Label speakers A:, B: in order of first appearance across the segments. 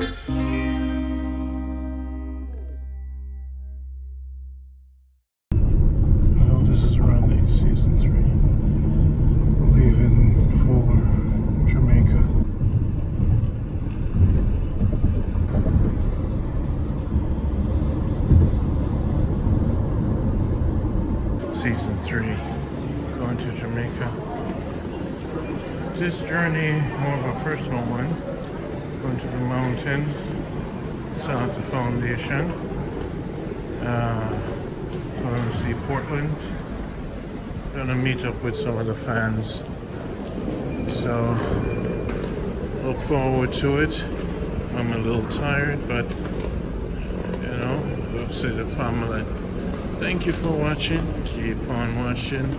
A: Well, this is Runway Season 3. Leaving for Jamaica. Season 3. Going to Jamaica. This journey, more of a personal one. Going to the mountains, south of Foundation. Going to see Portland. Gonna meet up with some of the fans. So, look forward to it. I'm a little tired, but you know, we'll see the family. Thank you for watching. Keep on watching.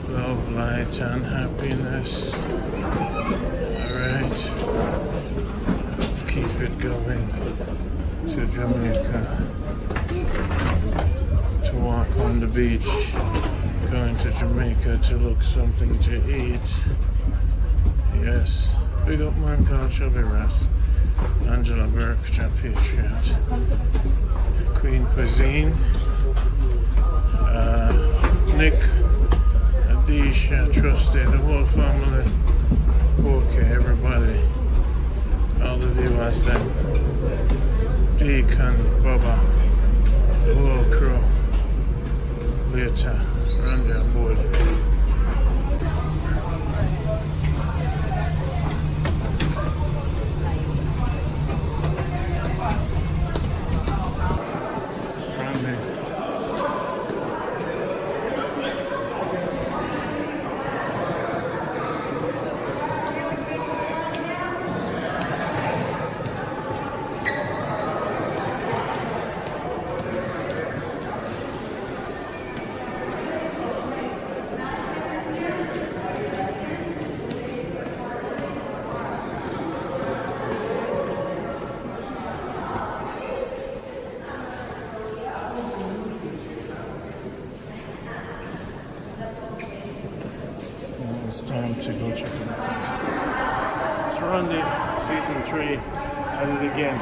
A: Love, light, and happiness. Alright. Keep it going to Jamaica. To walk on the beach. Going to Jamaica to look something to eat. Yes. Big up man called Chubby Ras. Angela Burke, Patriot. Queen Cuisine. Nick, Adisha, Trusted, the whole family. Okay, everybody. All the viewers then. Deacon, Baba, the whole crew. Later, run their board. It's time to go check it out. It's Randy, Season 3, at it again.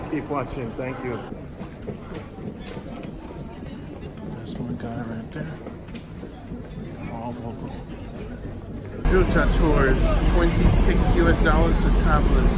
A: Keep watching, thank you. That's my guy right there. All vocal. Juta Tours, $26 to travelers.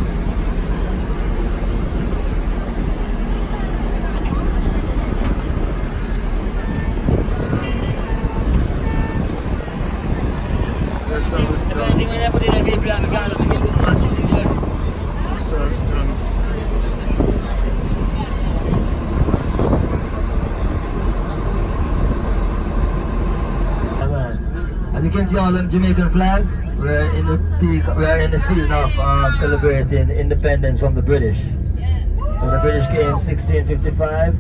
B: As you can see, all them Jamaican flags. We're in the peak. We're in the season of celebrating independence from the British. So the British came 1655,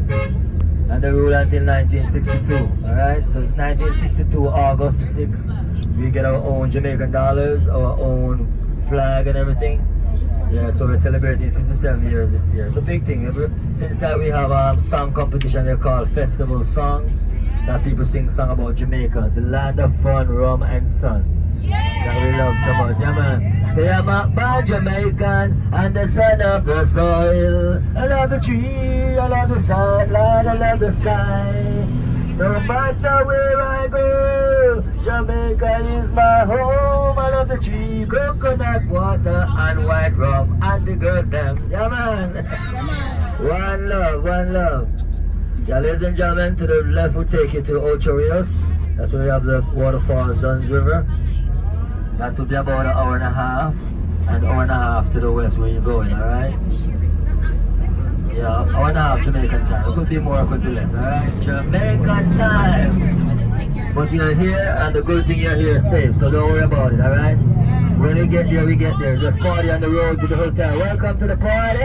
B: and they ruled until 1962. All right. So it's 1962, August the 6th. We get our own Jamaican dollars, our own flag, and everything. Yeah. So we're celebrating 57 years this year. It's a big thing. Since that, we have song competition. They're called festival songs. That people sing song about Jamaica, the land of fun, rum and sun. That we love so much, yeah man. Say I'm a bad Jamaican and the son of the soil. I love the tree, I love the sunlight, I love the sky. No matter where I go, Jamaica is my home. I love the tree, coconut water and white rum and the girls them. Yeah man. One love, one love. Yeah, ladies and gentlemen, to the left will take you to Ocho Rios. That's where we have the waterfalls, Duns River. That will be about an hour and a half, and hour and a half to the west where you're going, alright? Yeah, hour and a half Jamaican time. It could be more, it could be less, alright? Jamaican time! But you're here, and the good thing you're here safe, so don't worry about it, alright? When we get there, we get there. Just party on the road to the hotel. Welcome to the party!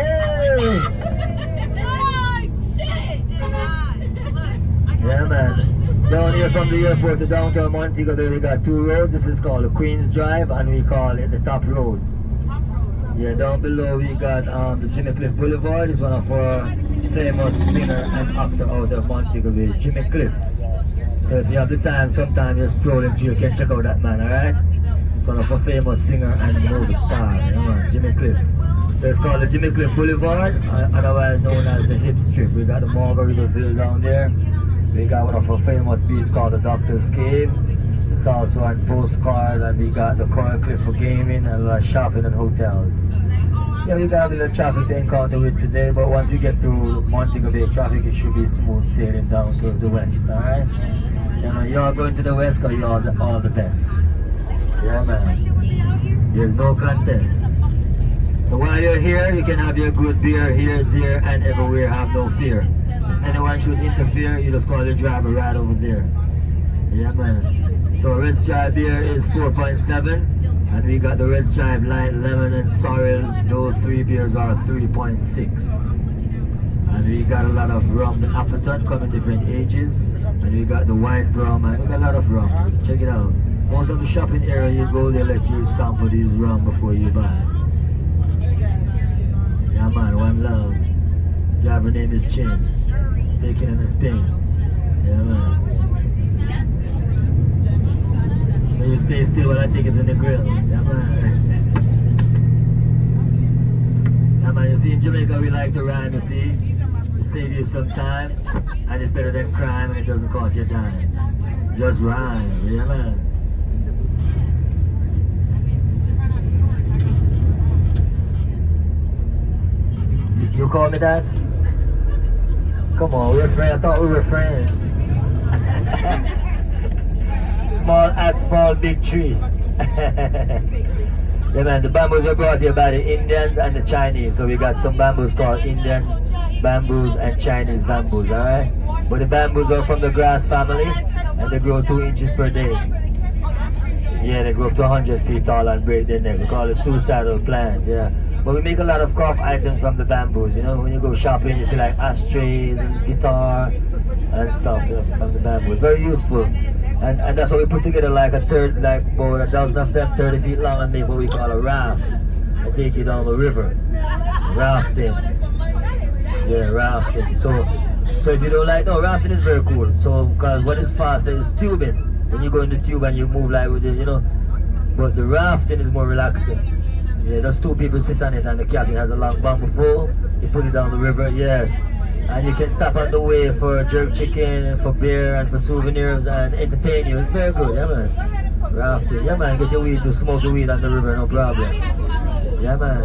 B: Yeah man, down here from the airport to downtown Montego Bay we got two roads. This is called the Queen's Drive and we call it the Top Road. Yeah, down below we got the Jimmy Cliff Boulevard. Is one of our famous singer and actor out of Montego Bay, Jimmy Cliff. So if you have the time, sometime you're strolling through, you can check out that man, alright? It's one of our famous singer and movie star, yeah man, Jimmy Cliff. So it's called the Jamaica Boulevard, otherwise known as the Hip Strip. We got the Margaritaville down there. We got one of our famous beaches called the Doctor's Cave. It's also on postcard, and we got the Coral Cliff for gaming and shopping and hotels. Yeah, we got a little traffic to encounter with today, but once we get through Montego Bay traffic, it should be smooth sailing down to the west, alright? You know, y'all going to the west because you're all the best. Yeah, man. There's no contest. So while you're here, you can have your good beer here, there, and everywhere. Have no fear. If anyone should interfere, you just call the driver right over there. Yeah, man. So Red Stripe beer is 4.7. And we got the Red Stripe Light, Lemon, and Sorrel. Those three beers are 3.6. And we got a lot of rum. The Appleton come in different ages. And we got the white rum, and we got a lot of rum. Just check it out. Most of the shopping area you go, they let you sample these rum before you buy. Yeah, man, one love. Driver name is Chin. Taking in a spin. Yeah, man. So you stay still while I take it to the grill. Yeah, man. Yeah, man, you see, in Jamaica we like to rhyme, you see. It saves you some time, and it's better than crime, and it doesn't cost you a dime. Just rhyme, yeah, man. You call me that? Come on, we're friends. I thought we were friends. Small axe fall big tree. Yeah, man, the bamboos are brought here by the Indians and the Chinese. So we got some bamboos called Indian bamboos and Chinese bamboos, alright? But the bamboos are from the grass family, and they grow 2 inches per day. Yeah, they grow up to 100 feet tall and break their neck. We call it suicidal plant, yeah. But we make a lot of craft items from the bamboos. You know, when you go shopping, you see like ashtrays and guitar and stuff, you know, from the bamboo. Very useful. And that's what we put together, like about a dozen of them, 30 feet long, and make what we call a raft. And take you down the river. Rafting. Yeah, rafting. So if you don't like, no, rafting is very cool. So, because what is faster is tubing. When you go in the tube and you move like with it, you know. But the rafting is more relaxing. Yeah, those two people sit on it, and the captain has a long bamboo pole. You put it down the river, yes. And you can stop on the way for jerk chicken, for beer, and for souvenirs, and entertain you. It's very good, yeah, man. Rafting, yeah, man. Get your weed to smoke the weed on the river, no problem. Yeah, man.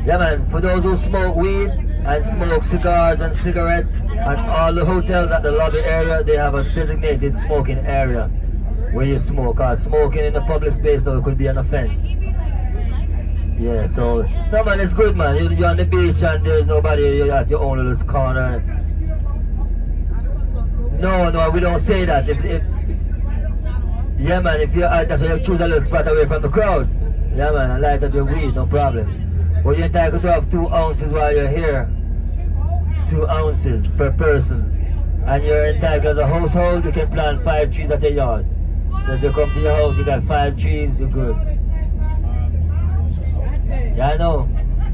B: Yeah, man. For those who smoke weed and smoke cigars and cigarettes, and all the hotels at the lobby area, they have a designated smoking area where you smoke. Cause smoking in the public space, though, it could be an offense. Yeah, so, no, man, it's good, man. You're on the beach and there's nobody, you're at your own little corner. No, we don't say that. Yeah, man, if you're that's why you choose a little spot away from the crowd. Yeah, man, and light up your weed, no problem. But you're entitled to have 2 ounces while you're here. 2 ounces per person. And you're entitled as a household, you can plant 5 trees at your yard. So if you come to your house, you got 5 trees, you're good. Yeah, I know.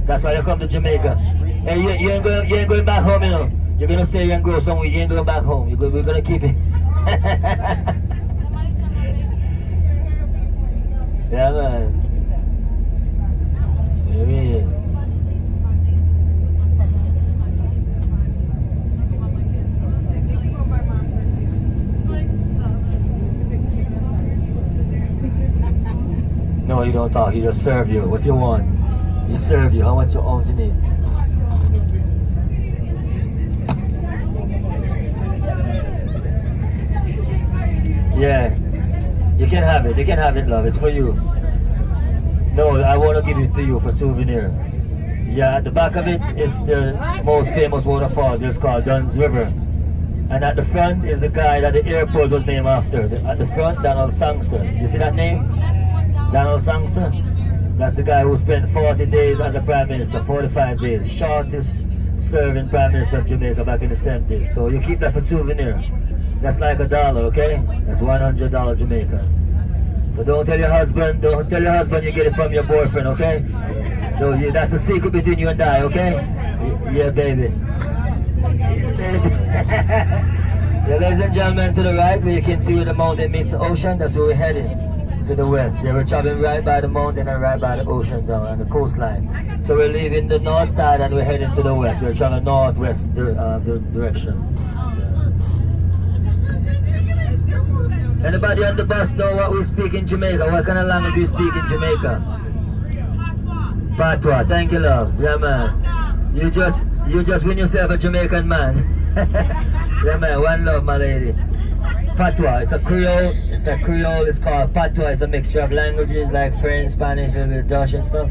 B: That's why you come to Jamaica. Hey, you ain't going back home, you know. You're gonna stay here and grow somewhere. You ain't going back home. We're gonna keep it. Yeah, man. Yeah. No, you don't talk. You just serve you. What do you want? You serve you. How much ounce you need? Yeah. You can have it. You can have it, love. It's for you. No, I want to give it to you for souvenir. Yeah, at the back of it is the most famous waterfall. It's called Dunn's River. And at the front is the guy that the airport was named after. At the front, Donald Sangster. You see that name? Donald Sangster? That's the guy who spent 40 days as a Prime Minister, 45 days. Shortest serving Prime Minister of Jamaica back in the 70s. So you keep that for souvenir. That's like $1, okay? That's $100 Jamaican. So don't tell your husband you get it from your boyfriend, okay? So that's a secret between you and I, okay? Yeah, baby. Yeah, ladies and gentlemen, to the right, where you can see where the mountain meets the ocean, that's where we're heading. to the west. Yeah, we're traveling right by the mountain and right by the ocean down and the coastline. So we're leaving the north side and we're heading to the west. We're traveling northwest direction. Anybody on the bus know what we speak in Jamaica? What kind of language we speak in Jamaica? Patois. Thank you, love. Yeah, man. You just win yourself a Jamaican man. Yeah, man. One love, my lady. Patois. It's a Creole. It's called Patois. It's a mixture of languages like French, Spanish, a little bit of Dutch and stuff.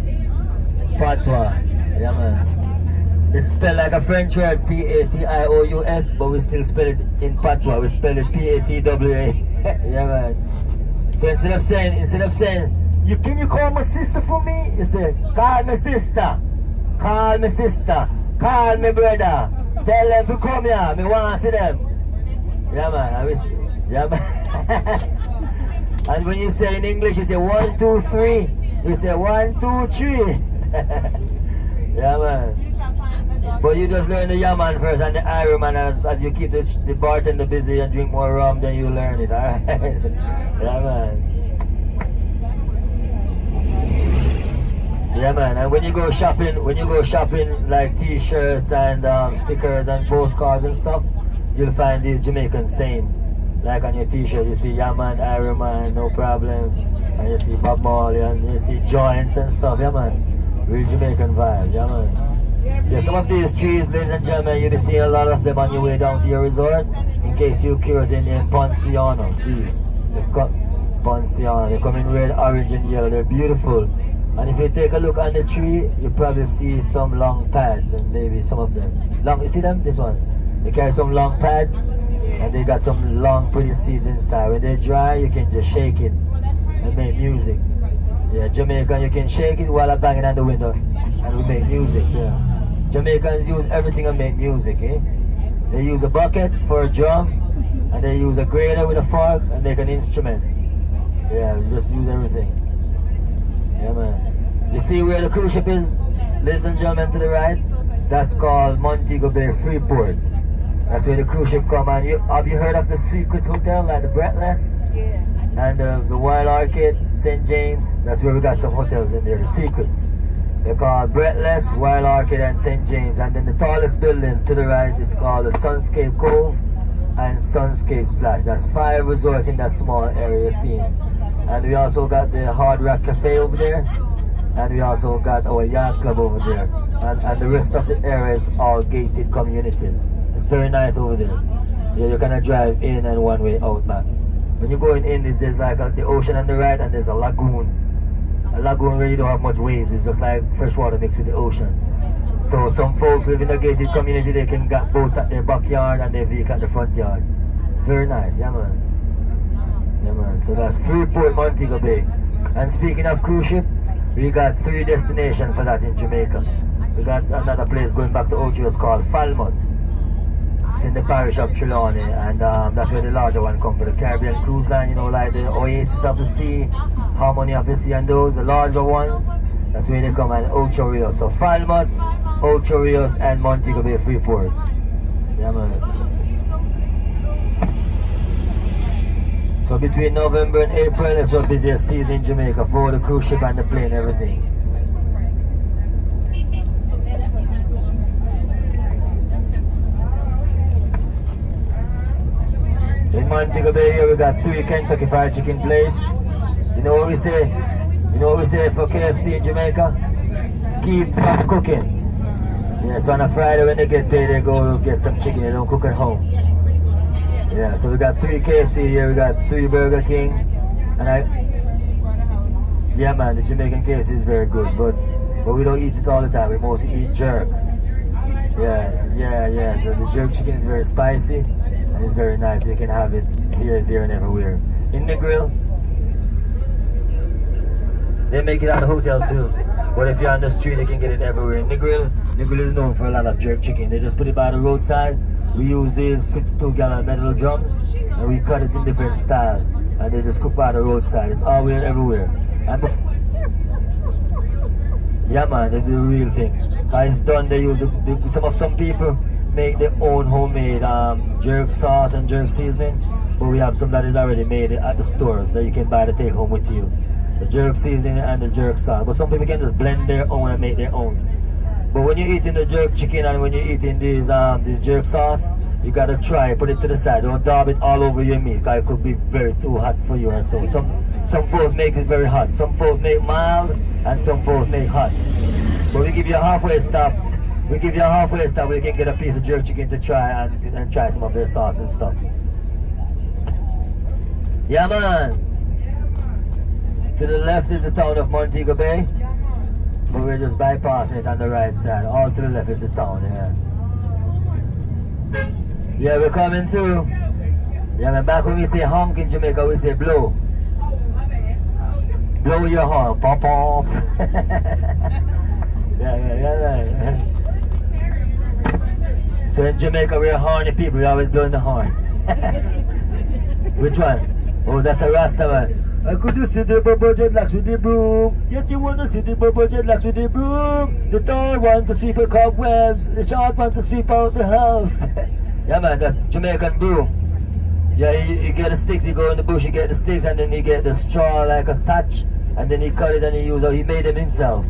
B: Patois. Yeah, man. It's spelled like a French word, P-A-T-I-O-U-S, but we still spell it in Patois. We spell it P-A-T-W-A. Yeah, man. So instead of saying, can you call my sister for me? You say, call my sister. Call my sister. Call my brother. Tell them to come here. Me want to them. Yeah, man. Yeah, man. And when you say in English, you say 1, 2, 3. You say 1, 2, 3. Yeah, man. But you just learn the yaman first and the Ironman as you keep the bartender busy and drink more rum, then you learn it, alright? Yeah, man. Yeah, man. And when you go shopping like t-shirts and stickers and postcards and stuff, you'll find these Jamaican saying. Like on your t-shirt, you see Yaman, Ironman, no problem. And you see Bob Marley and you see joints and stuff, yeah, man. Real Jamaican vibe, yeah, man. Yeah, some of these trees, ladies and gentlemen, you'll be seeing a lot of them on your way down to your resort. In case you're curious, they're named Ponciano, please. Ponciano, they come in red, orange and yellow, they're beautiful. And if you take a look on the tree, you probably see some long pads and maybe some of them. You see them? This one. They carry some long pads and they got some long pretty seeds inside. When they dry, you can just shake it and make music. Yeah, Jamaican, you can shake it while I'm banging on the window and we make music, yeah. Jamaicans use everything and make music, eh? They use a bucket for a drum and they use a grater with a fork and make an instrument. Yeah, we just use everything. Yeah, man. You see where the cruise ship is, ladies and gentlemen, to the right? That's called Montego Bay Freeport. That's where the cruise ship come. And have you heard of the Secrets Hotel, like the Breathless? Yeah. And the Wild Orchid, St. James, that's where we got some hotels in there, the Secrets. They're called Breathless, Wild Orchid and St. James. And then the tallest building to the right is called the Sunscape Cove and Sunscape Splash. That's 5 resorts in that small area you're seeing. And we also got the Hard Rock Cafe over there. And we also got our yacht club over there. And the rest of the area is all gated communities. It's very nice over there. Yeah, you kind of drive in and one way out back. When you're going in, there's like the ocean on the right and there's a lagoon. A lagoon where you don't have much waves. It's just like fresh water mixed with the ocean. So some folks live in a gated community, they can get boats at their backyard and their vehicle at the front yard. It's very nice, yeah, man. Yeah, man. So that's Freeport, Montego Bay. And speaking of cruise ship, we got 3 destinations for that in Jamaica. We got another place going back to Ocho called Falmouth. It's in the parish of Trelawney, and that's where the larger one comes for the Caribbean cruise line, you know, like the Oasis of the Sea, Harmony of the Sea, and those, the larger ones. That's where they come, and Ocho Rios. So Falmouth, Ocho Rios, and Montego Bay Freeport. Yeah, man. So between November and April, it's our busiest season in Jamaica for the cruise ship and the plane, everything. In Montego Bay here we got 3 Kentucky Fried Chicken places. You know what we say? You know what we say for KFC in Jamaica? Keep from cooking. Yeah, so on a Friday when they get paid, they go get some chicken. They don't cook at home. Yeah, so we got 3 KFC here, we got 3 Burger King, and yeah, man, the Jamaican KFC is very good, but we don't eat it all the time. We mostly eat jerk. Yeah. So the jerk chicken is very spicy and it's very nice. You can have it here, there, and everywhere. In Negril, they make it at the hotel too. But if you're on the street, you can get it everywhere. In Negril is known for a lot of jerk chicken. They just put it by the roadside. We use these 52-gallon metal drums and we cut it in different styles. And they just cook by the roadside. It's always everywhere. And yeah, man, they do the real thing. It's done. They use some people make their own homemade jerk sauce and jerk seasoning. but we have some that is already made at the stores that you can buy to take home with you. The jerk seasoning and the jerk sauce. But some people can just blend their own and make their own. But when you're eating the jerk chicken and when you're eating this jerk sauce, you gotta try, put it to the side. Don't dab it all over your meat, because it could be very too hot for you or so. Some folks make it very hot. Some folks make mild and some folks make hot. But we give you a halfway stop. We give you a halfway stop where you can get a piece of jerk chicken to try and try some of their sauce and stuff. Yeah, man. To the left is the town of Montego Bay, but we're just bypassing it on the right side. All to the left is the town, yeah. Yeah, we're coming through. Yeah, man, back when we say honk in Jamaica, we say blow. Blow your horn, pop pop. yeah. So in Jamaica, we're horny people, we're always blowing the horn. Which one? Oh, that's a Rasta man. I could you see the bubble dreadlocks with the broom? Yes, you wanna see the bubble dreadlocks with the broom. The tall one to sweep the cobwebs, the short one to sweep out the house. Yeah, man, that's Jamaican broom. Yeah, you get the sticks, you go in the bush, you get the sticks, and then you get the straw like a thatch, and then he cut it and he used it. He made them himself.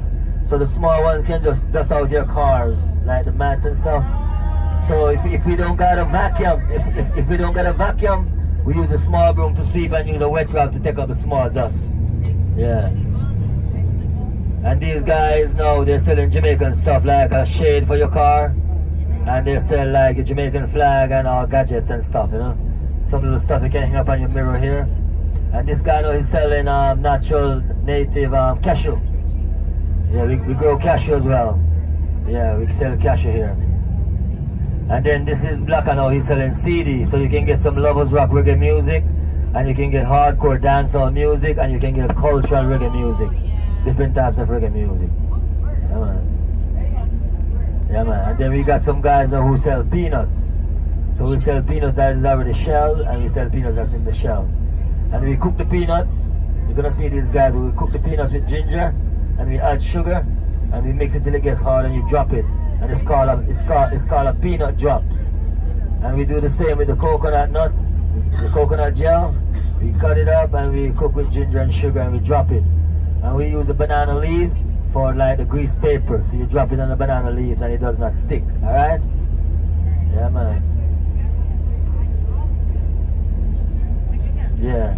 B: So the small ones can just dust out your cars, like the mats and stuff. So if we don't got a vacuum, if we don't got a vacuum, we use a small broom to sweep and use a wet rag to take up the small dust. Yeah. And these guys now, they're selling Jamaican stuff like a shade for your car. And they sell like a Jamaican flag and all gadgets and stuff, you know. Some little stuff you can hang up on your mirror here. And this guy now is selling natural native cashew. Yeah, we grow cashew as well. Yeah, we sell cashew here. And then this is Black and now he's selling CD, so you can get some lovers rock reggae music, and you can get hardcore dancehall music, and you can get cultural reggae music, different types of reggae music. Yeah, man. Yeah, man. And then we got some guys who sell peanuts. So we sell peanuts that is already shelled, and we sell peanuts that's in the shell. And we cook the peanuts. You're gonna see these guys. We cook the peanuts with ginger, and we add sugar, and we mix it till it gets hard, and you drop it. And it's called a peanut drops. And we do the same with the coconut nuts, the coconut gel. We cut it up and we cook with ginger and sugar and we drop it. And we use the banana leaves for like the grease paper. So you drop it on the banana leaves and it does not stick. Alright? Yeah, man. Yeah.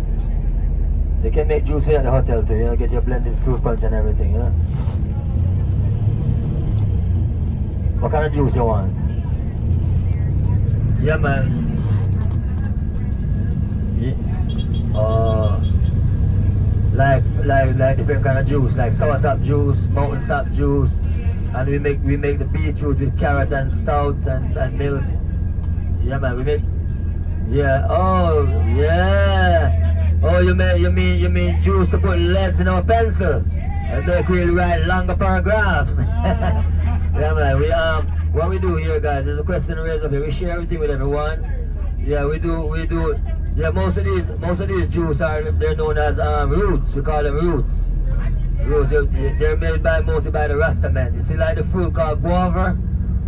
B: They can make juice here at the hotel too, you know, get your blended fruit punch and everything, you know. What kind of juice you want? Yeah, man. Yeah. Like different kind of juice, like soursop juice, mountain sap juice, and we make the beetroot with carrot and stout and milk. Yeah, man. We make. Yeah. Oh, yeah. Oh, you mean juice to put leads in our pencil and make really write longer paragraphs. Yeah, man, what we do here, guys, there's a question raised up here. We share everything with everyone. Yeah, we do. Yeah, most of these juice they're known as roots. We call them roots. Roots. They're made mostly by the Rasta men. You see, like the fruit called guava,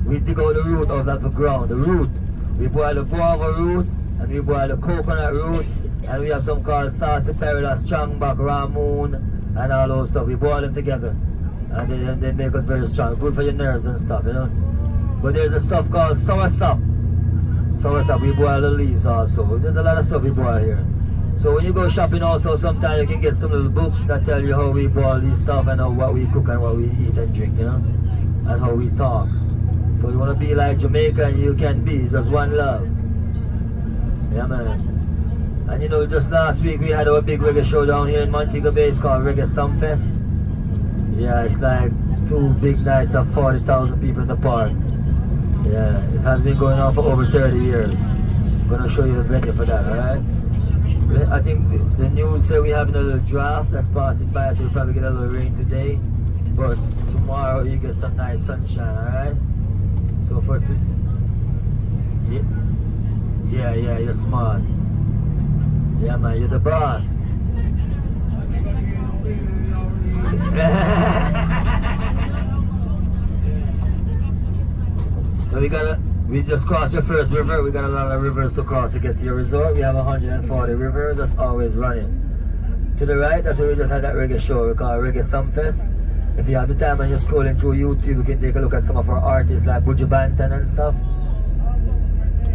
B: we dig out the root out of the ground. The root. We boil the guava root and we boil the coconut root, and we have some called saucy perilla, strongback, ramoon, and all those stuff. We boil them together. And they make us very strong, good for your nerves and stuff, you know. But there's a stuff called soursop. Soursop, we boil the leaves also. There's a lot of stuff we boil here. So when you go shopping also, sometimes you can get some little books that tell you how we boil these stuff and what we cook and what we eat and drink, you know, and how we talk. So you want to be like Jamaica, and you can be. It's just one love. Yeah, man. And you know, just last week we had our big reggae show down here in Montego Bay. It's called Reggae Sumfest. Yeah, it's like 2 big nights of 40,000 people in the park. Yeah, it has been going on for over 30 years. I'm gonna show you the venue for that, alright? I think the news say we're having a little draft that's passing by, so we'll probably get a little rain today. But tomorrow you get some nice sunshine, alright? So for yeah, you're smart. Yeah, man, you're the boss. So we We just crossed your first river. We got a lot of rivers to cross to get to your resort. We have 140 rivers that's always running. To the right, that's where we just had that reggae show we call Reggae Sumfest. If you have the time and you're scrolling through YouTube, you can take a look at some of our artists like Buju Banton and stuff.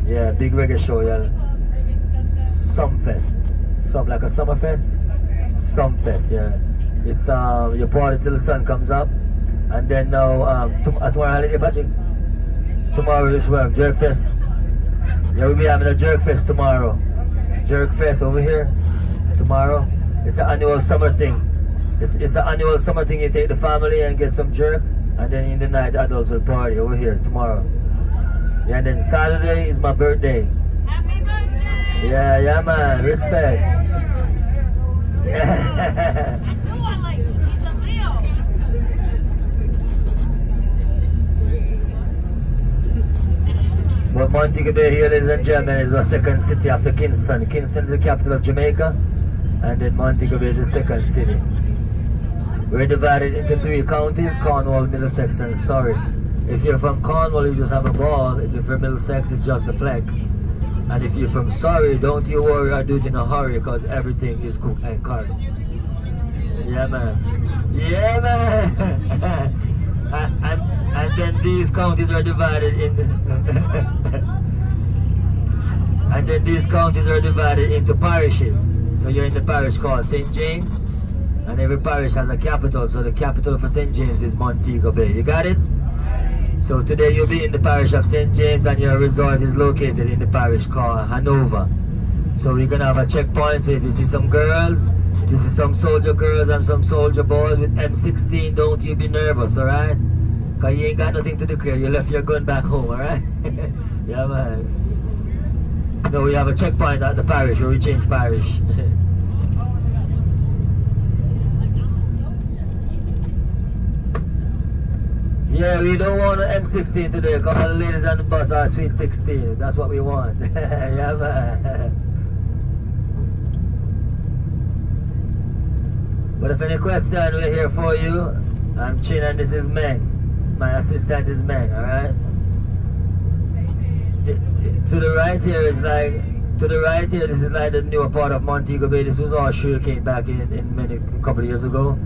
B: Yeah, big reggae show, yeah. Sumfest. Some like a Summerfest. Sumfest, yeah. It's you party till the sun comes up. And then now tomorrow holiday, Patrick. Tomorrow is Jerk Fest. Yeah, we'll be having a Jerk Fest tomorrow. Jerk Fest over here tomorrow. It's an annual summer thing. It's an annual summer thing. You take the family and get some jerk, and then in the night the adults will party over here tomorrow. Yeah, and then Saturday is my birthday.
C: Happy birthday!
B: Yeah, man. Respect. Yeah.
C: No one likes he's a Leo.
B: But Montego Bay here, ladies and gentlemen, is the second city after Kingston. Kingston is the capital of Jamaica, and then Montego Bay is the second city. We're divided into 3 counties: Cornwall, Middlesex, and Surrey. If you're from Cornwall, you just have a ball. If you're from Middlesex, it's just a flex. And if you're from Surrey, don't you worry or do it in a hurry, because everything is cooked and carved. Yeah, man. Yeah, man. and then these counties are divided into and then these counties are divided into parishes. So you're in the parish called St. James, and every parish has a capital. So the capital for St. James is Montego Bay. You got it? So today you'll be in the parish of St. James, and your resort is located in the parish called Hanover. So we're gonna have a checkpoint. So if you see some girls, if you see some soldier girls and some soldier boys with M16, don't you be nervous, alright? Cause you ain't got nothing to declare. You left your gun back home, alright? Yeah, man. No, we have a checkpoint at the parish where we change parish. Yeah, we don't want an M16 today, because all the ladies on the bus are sweet 16. That's what we want. Yeah, man. But if any question, we're here for you. I'm Chin and this is Meng. My assistant is Meng, alright? To the right here is like, this is like the newer part of Montego Bay. This was all sugarcane back in a couple of years ago.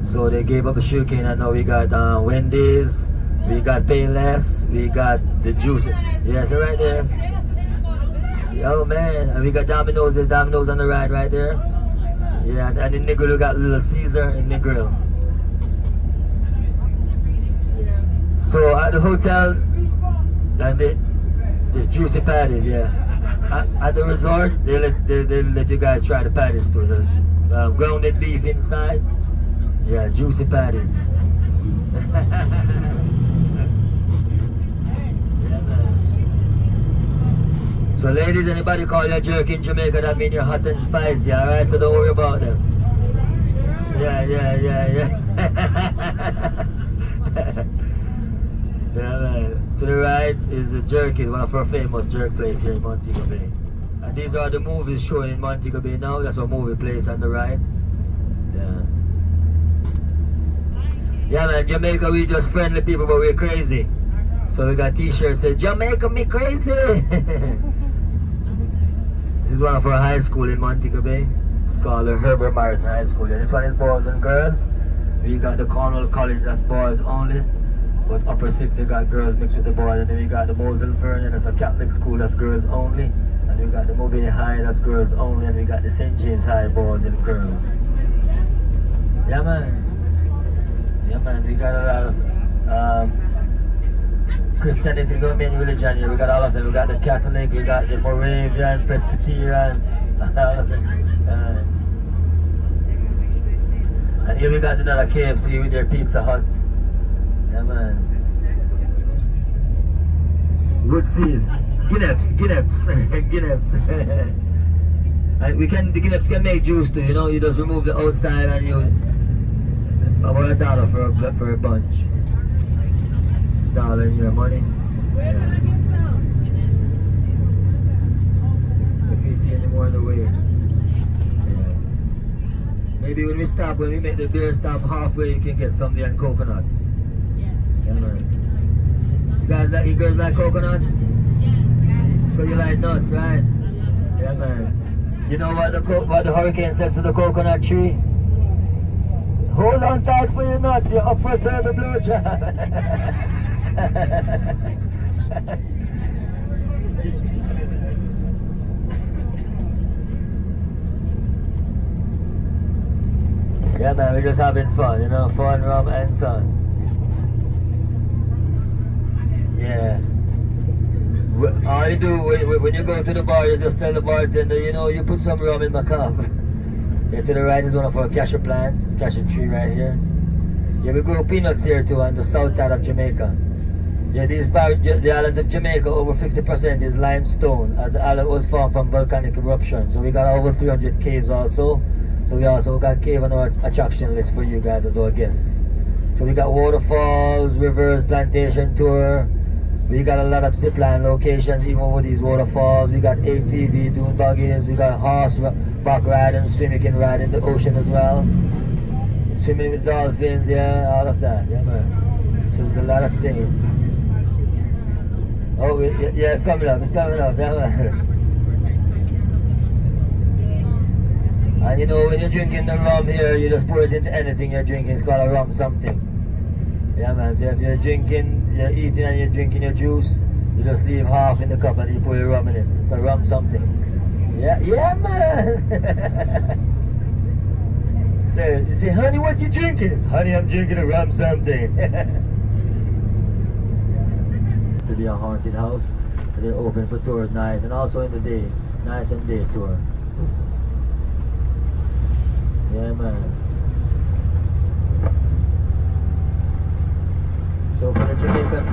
B: So they gave up the sugarcane, and now we got Wendy's, we got Payless, we got the juice. Yes, right there. Oh man, and we got Domino's. There's Domino's on the right there. Yeah, and in Negril we got Little Caesar in Negril. So at the hotel, and the juicy patties, yeah. At the resort, they let you guys try the patties too. There's grounded beef inside. Yeah, juicy patties. So ladies, anybody call you a jerk in Jamaica, that means you're hot and spicy, alright? So don't worry about them. Yeah. Yeah, man. To the right is the Jerky, one of our famous jerk places here in Montego Bay. And these are the movies showing in Montego Bay now. That's our movie place on the right. Yeah. Yeah, man, Jamaica, we just friendly people, but we're crazy. So we got t-shirts that say, Jamaica, me crazy. This is one of our high school in Montego Bay. It's called the Herbert Morrison High School. Yeah, this one is boys and girls. We got the Cornwall College, that's boys only. But upper 6, they got girls mixed with the boys. And then we got the Bolton Vernon, that's a Catholic school, that's girls only. And we got the Mobile High, that's girls only. And we got the St. James High, boys and girls. Yeah, man. Yeah, man, we got a lot of Christianity is our main religion here. We got all of them. We got the Catholic, we got the Moravian, Presbyterian. And here we got another KFC with their Pizza Hut. Yeah, man. Woodseal. Guineps. And the Guineps can make juice too, you know. You just remove the outside and you about $1 for a bunch. $1 in your money. Yeah. If you see any more on the way. Yeah. Maybe when we make the beer stop halfway, you can get something and coconuts. Yeah, man. You girls like coconuts? So you like nuts, right? Yeah, man. You know what the hurricane says to the coconut tree? Hold on tight for your nuts, you're up for a turbo blue job. Yeah, man, we're just having fun, you know, fun, rum, and sun. Yeah. All you do when you go to the bar, you just tell the bartender, you know, you put some rum in my cup. Here to the right is one of our cashew plants, cashew tree right here. Yeah, we grow peanuts here too on the south side of Jamaica. Yeah, the island of Jamaica, over 50% is limestone, as the island was formed from volcanic eruption. So we got over 300 caves also. So we also got cave on our attraction list for you guys as our guests. So we got waterfalls, rivers, plantation tour. We got a lot of zipline locations even over these waterfalls. We got ATV, dune buggies. We got horseback riding, swim. You can ride in the ocean as well. Swimming with dolphins, yeah, all of that, yeah, man. So there's a lot of things. Oh, yeah, it's coming up, yeah, man. And you know, when you're drinking the rum here, you just pour it into anything you're drinking. It's called a rum something. Yeah, man. So if you're drinking, you're eating and you're drinking your juice, you just leave half in the cup and you pour your rum in it. It's a rum something. Yeah, man. So you say, honey, what you drinking? Honey, I'm drinking a rum something. To be a haunted house, so they're open for tours night and also in the day, night and day tour. Yeah, man. So for the Jamaican,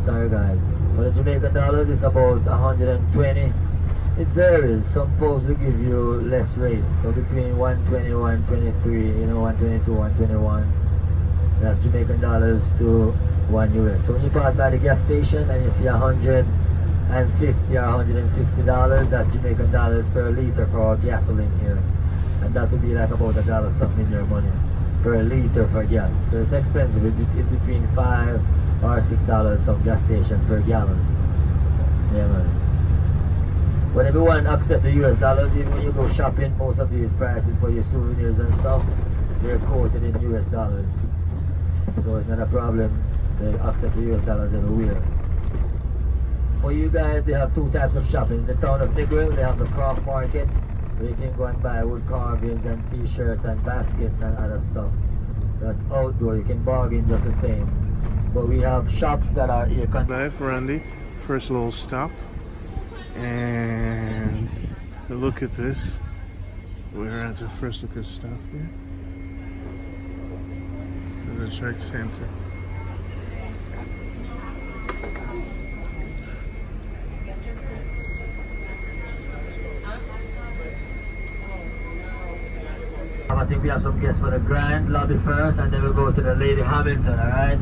B: sorry guys, for the Jamaican dollars, it's about 120. It varies. Some folks will give you less rate. So between 120, 123, you know, 122, 121. That's Jamaican dollars to 1 US. So when you pass by the gas station and you see $150 or $160, that's Jamaican dollars per liter for our gasoline here. And that would be like about $1 something in your money per liter for gas. So it's expensive. It's between $5 or $6 some gas station per gallon. Yeah, man. But everyone accept the US dollars. Even when you go shopping, most of these prices for your souvenirs and stuff, they're quoted in US dollars. So it's not a problem. They accept the US dollars everywhere. For you guys, they have two types of shopping. In the town of Negril, they have the craft market, where you can go and buy wood carvings and t-shirts and baskets and other stuff. That's outdoor, you can bargain just the same. But we have shops that are here.
A: Bye for Randy. First little stop. And look at this. We're at the first look at stuff here. The Trek Center.
B: I think we have some guests for the Grand Lobby first, and then we'll go to the Lady Hamilton, alright?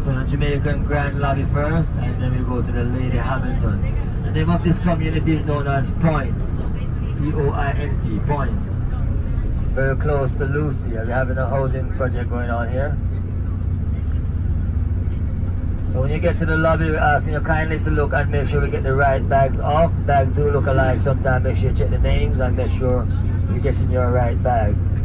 B: So the Jamaican Grand Lobby first, and then we go to the Lady Hamilton. The name of this community is known as Point. P-O-I-N-T, Point. Very close to Lucia. We're having a housing project going on here. So when you get to the lobby, we're asking you kindly to look and make sure we get the right bags off. Bags do look alike sometimes. Make sure you check the names and make sure you're getting your right bags.